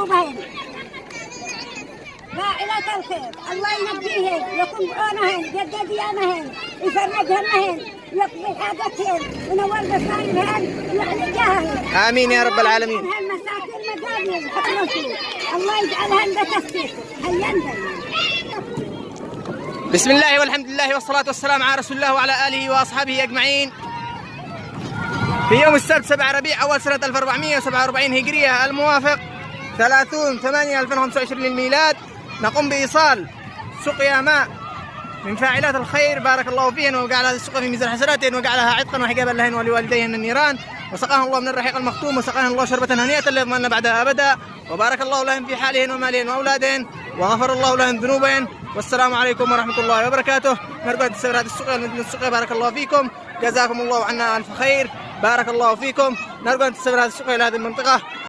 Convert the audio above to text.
ذنوبهن. فاعلات الخير الله ينجيهن، يكون بعونهن، يجد ديانهن، يفرج همهن، يقضي حاجتهن، ينور بصائرهن، يعني جاههن. آمين يا رب العالمين. المساكين مجانين حكمتي الله يجعلهن بتسكيت هيندن. بسم الله والحمد لله والصلاة والسلام على رسول الله وعلى آله وأصحابه أجمعين. في يوم السبت 7 ربيع أول سنة 1447 هجرية الموافق 30/8/2025 للميلاد، نقوم بإيصال سقيا ماء من فاعلات الخير بارك الله فيهن وجعل هذه السقيا في ميزان حسناتهن وجعلها عتقا وحجابا لهن ولوالديهن من النيران، وسقاهن الله من الرحيق المختوم وسقاهن الله شربة هنيئة لا يضمن بعدها أبدا، وبارك الله لهن في حالهن ومالهن وأولادهن وغفر الله لهن ذنوبهن. والسلام عليكم ورحمة الله وبركاته. نرجو تسير هذه السقيا من السقيا بارك الله فيكم، جزاكم الله عنا ألف خير، بارك الله فيكم. نرجو أن تسير هذه السقيا إلى هذه المنطقة.